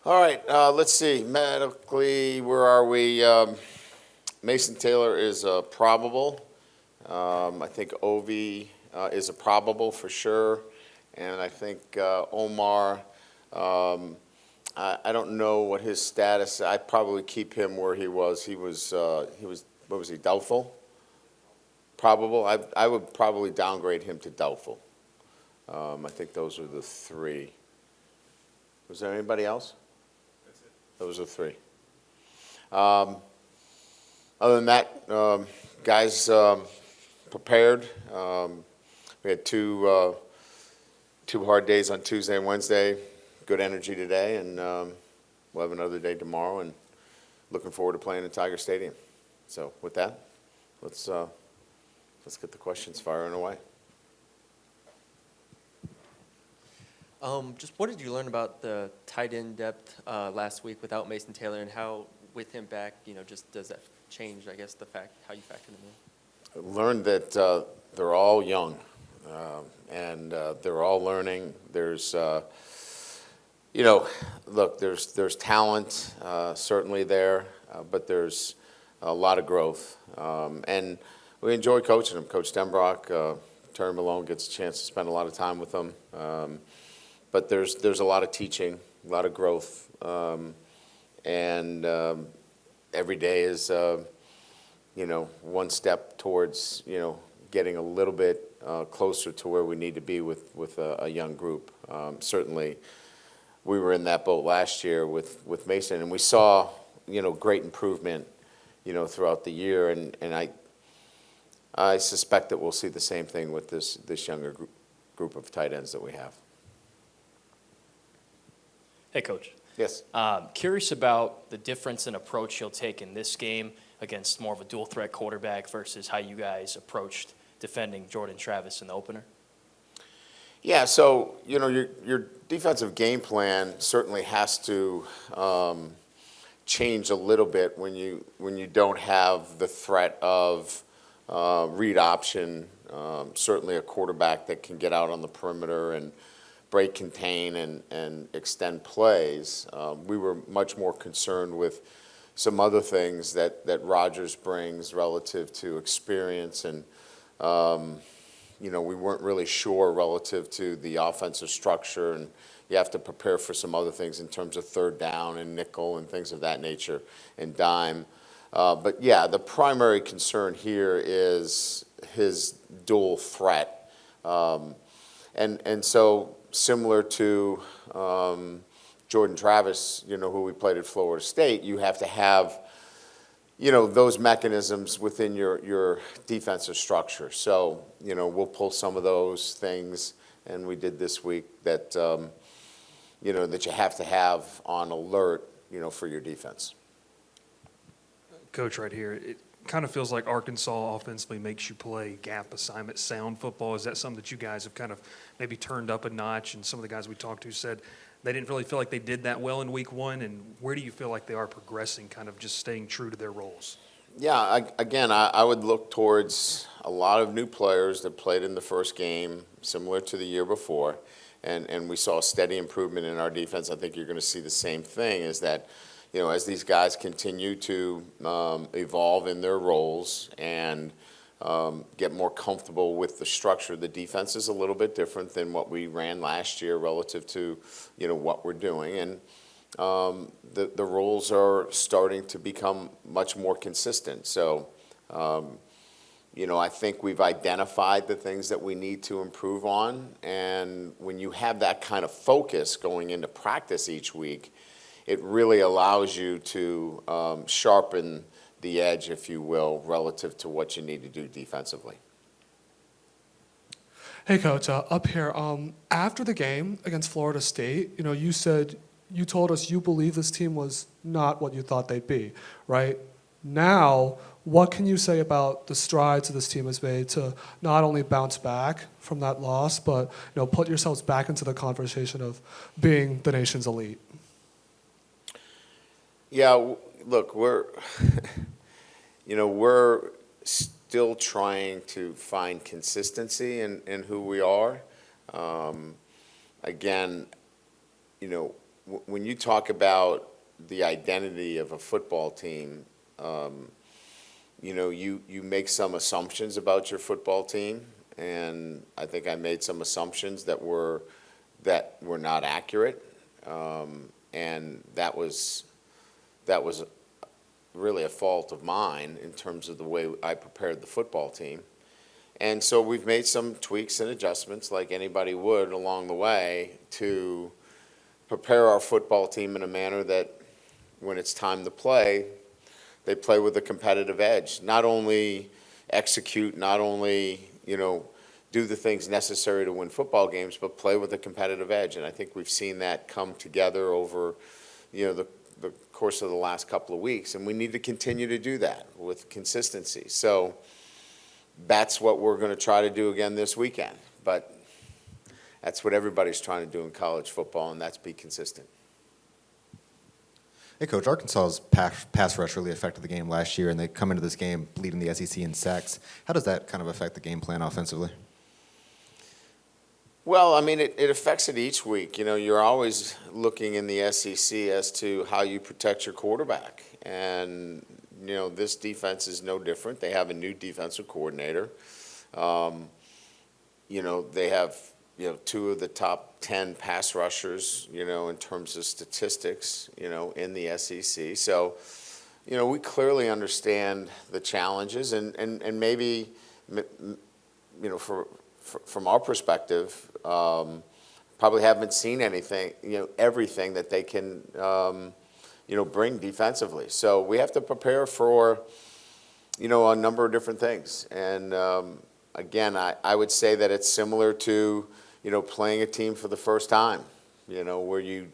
All right, let's see. Medically, where are we? Mason Taylor is probable. I think Ovi is a probable for sure. And I think Omar, I don't know what his status. I'd probably keep him where he was. What was he, doubtful? Probable. I would probably downgrade him to doubtful. I think those are the three. Was there anybody else? Those are three. Other than that, guys prepared. We had two hard days on Tuesday and Wednesday. Good energy today, and we'll have another day tomorrow. And looking forward to playing in Tiger Stadium. So with that, let's get the questions firing away. Just what did you learn about the tight end depth last week without Mason Taylor, and how with him back, just does that change, I guess, how you factor them in? I learned that they're all young, and they're all learning. There's, look, there's talent certainly there, but there's a lot of growth, and we enjoy coaching them. Coach Denbrock, Terry Malone gets a chance to spend a lot of time with them. But there's a lot of teaching, a lot of growth, and every day is, one step towards, getting a little bit closer to where we need to be with a young group. Certainly, we were in that boat last year with Mason, and we saw, great improvement, throughout the year, and I suspect that we'll see the same thing with this younger group of tight ends that we have. Hey, Coach. Yes. Curious about the difference in approach you'll take in this game against more of a dual-threat quarterback versus how you guys approached defending Jordan Travis in the opener. Yeah, so, your defensive game plan certainly has to change a little bit when you don't have the threat of read option, certainly a quarterback that can get out on the perimeter and break, contain, and extend plays. We were much more concerned with some other things that Rodgers brings relative to experience, and we weren't really sure relative to the offensive structure, and you have to prepare for some other things in terms of third down and nickel and things of that nature, and dime. But yeah, the primary concern here is his dual threat, and so similar to Jordan Travis, who we played at Florida State, you have to have, those mechanisms within your defensive structure. So, we'll pull some of those things, and we did this week that, that you have to have on alert, for your defense. Coach, right here, it kind of feels like Arkansas offensively makes you play gap assignment sound football. Is that something that you guys have kind of maybe turned up a notch? And some of the guys we talked to said they didn't really feel like they did that well in week one. And where do you feel like they are progressing, kind of just staying true to their roles? Yeah, I would look towards a lot of new players that played in the first game, similar to the year before, and we saw a steady improvement in our defense. I think you're going to see the same thing, is that as these guys continue to evolve in their roles and get more comfortable with the structure, the defense is a little bit different than what we ran last year relative to, what we're doing. And the roles are starting to become much more consistent. So, I think we've identified the things that we need to improve on. And when you have that kind of focus going into practice each week, it really allows you to sharpen the edge, if you will, relative to what you need to do defensively. Hey, Coach, up here, after the game against Florida State, you told us you believe this team was not what you thought they'd be, right? Now, what can you say about the strides that this team has made to not only bounce back from that loss, but put yourselves back into the conversation of being the nation's elite? Yeah, look, we're still trying to find consistency in who we are. Again, when you talk about the identity of a football team, you make some assumptions about your football team, and I think I made some assumptions that were not accurate, and that was really a fault of mine in terms of the way I prepared the football team. And so we've made some tweaks and adjustments, like anybody would along the way, to prepare our football team in a manner that when it's time to play, they play with a competitive edge. Not only execute, not only, do the things necessary to win football games, but play with a competitive edge. And I think we've seen that come together over, the course of the last couple of weeks. And we need to continue to do that with consistency. So that's what we're going to try to do again this weekend. But that's what everybody's trying to do in college football, and that's be consistent. Hey, Coach, Arkansas's pass rush really affected the game last year, and they come into this game leading the SEC in sacks. How does that kind of affect the game plan offensively? Well, I mean, it affects it each week. You're always looking in the SEC as to how you protect your quarterback. And, this defense is no different. They have a new defensive coordinator. They have, two of the top 10 pass rushers, in terms of statistics, in the SEC. So, we clearly understand the challenges and maybe, from our perspective, probably haven't seen anything, everything that they can, bring defensively. So we have to prepare for, a number of different things. And again, I would say that it's similar to, playing a team for the first time, where you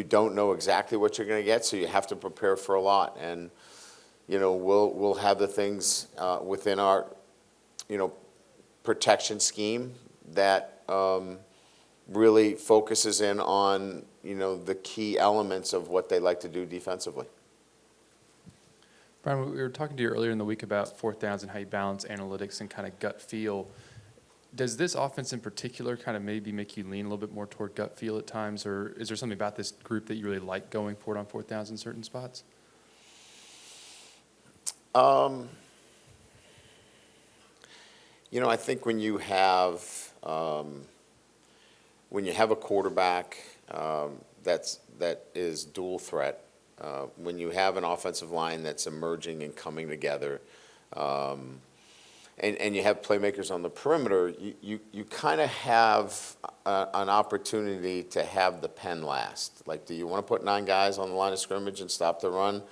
don't know exactly what you're going to get, so you have to prepare for a lot. And, we'll have the things within our, protection scheme that really focuses in on, the key elements of what they like to do defensively. Brian, we were talking to you earlier in the week about fourth downs and how you balance analytics and kind of gut feel. Does this offense in particular kind of maybe make you lean a little bit more toward gut feel at times, or is there something about this group that you really like going for it on fourth downs in certain spots? I think when you have a quarterback that is dual threat, when you have an offensive line that's emerging and coming together, and you have playmakers on the perimeter, you kind of have an opportunity to have the pen last. Like, do you want to put 9 guys on the line of scrimmage and stop the run?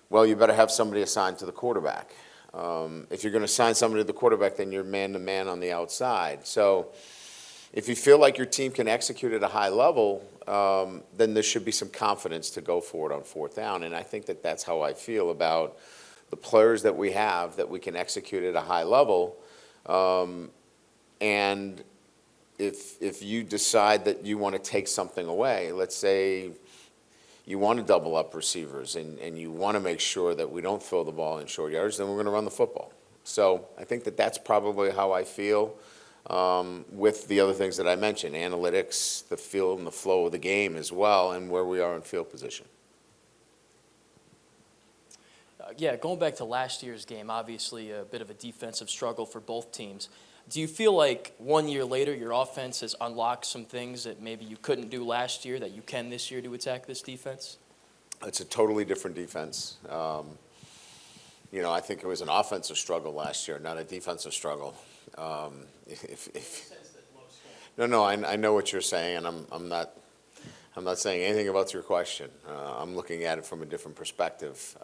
Well, you better have somebody assigned to the quarterback. If you're going to assign somebody to the quarterback, then you're man-to-man on the outside. So if you feel like your team can execute at a high level, then there should be some confidence to go for it on fourth down. And I think that that's how I feel about the players that we have, that we can execute at a high level. And if you decide that you want to take something away, let's say you want to double up receivers and you want to make sure that we don't throw the ball in short yards, then we're going to run the football. So I think that that's probably how I feel with the other things that I mentioned, analytics, the feel and the flow of the game as well, and where we are in field position. Yeah, going back to last year's game, obviously a bit of a defensive struggle for both teams. Do you feel like 1 year later your offense has unlocked some things that maybe you couldn't do last year that you can this year to attack this defense? It's a totally different defense. I think it was an offensive struggle last year, not a defensive struggle. No, I know what you're saying, and I'm not saying anything about your question. I'm looking at it from a different perspective.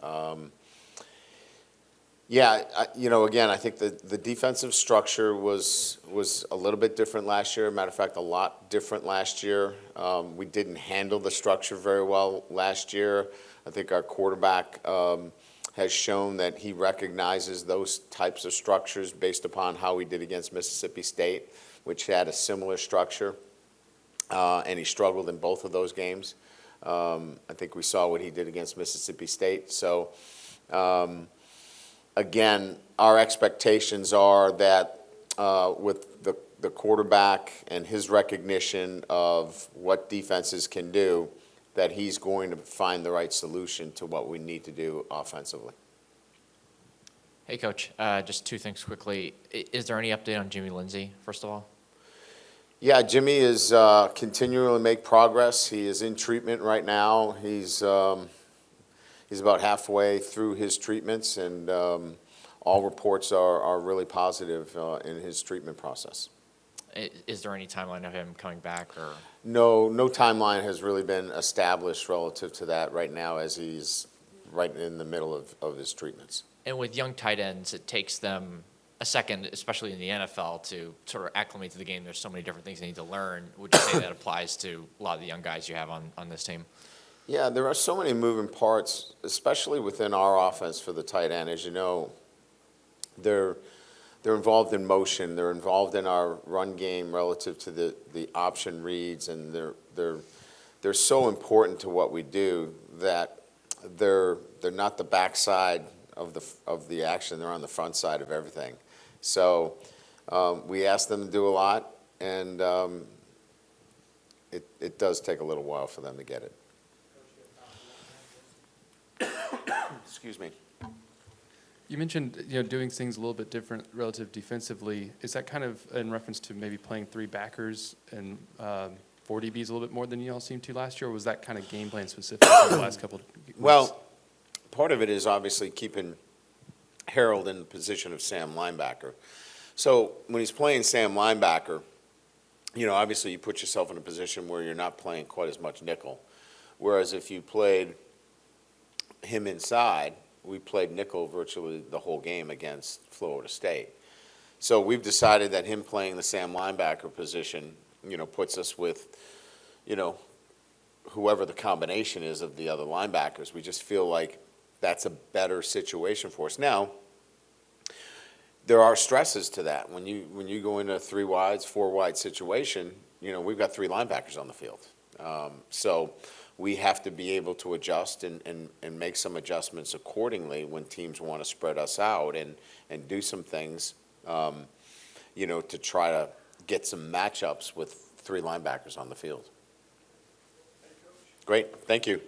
Again, I think the defensive structure was a little bit different last year. Matter of fact, a lot different last year. We didn't handle the structure very well last year. I think our quarterback has shown that he recognizes those types of structures based upon how he did against Mississippi State, which had a similar structure, and he struggled in both of those games. I think we saw what he did against Mississippi State. So, again, our expectations are that with the quarterback and his recognition of what defenses can do, that he's going to find the right solution to what we need to do offensively. Hey, Coach. Just two things quickly. Is there any update on Jimmy Lindsay, first of all? Yeah, Jimmy is continuing to make progress. He is in treatment right now. He's about halfway through his treatments, and all reports are really positive in his treatment process. Is there any timeline of him coming back, or? No timeline has really been established relative to that right now, as he's right in the middle of his treatments. And with young tight ends, it takes them a second, especially in the NFL, to sort of acclimate to the game. There's so many different things they need to learn. Would you say that applies to a lot of the young guys you have on this team? Yeah, there are so many moving parts, especially within our offense for the tight end. As you know, they're involved in motion. They're involved in our run game relative to the option reads, and they're so important to what we do that they're not the backside of the action. They're on the front side of everything. So we ask them to do a lot, and it does take a little while for them to get it. Excuse me. You mentioned, doing things a little bit different relative defensively. Is that kind of in reference to maybe playing three backers and 4 DBs a little bit more than you all seemed to last year, or was that kind of game plan specific for the last couple of weeks? Well, part of it is obviously keeping Harold in the position of Sam linebacker. So when he's playing Sam linebacker, obviously you put yourself in a position where you're not playing quite as much nickel. Whereas if you played him inside, we played nickel virtually the whole game against Florida State. So we've decided that him playing the Sam linebacker position, puts us with, whoever the combination is of the other linebackers. We just feel like that's a better situation for us. Now, there are stresses to that. When you go into a 3 wides, 4 wide situation, we've got 3 linebackers on the field. So we have to be able to adjust and make some adjustments accordingly when teams want to spread us out and do some things, to try to get some matchups with 3 linebackers on the field. Great, thank you.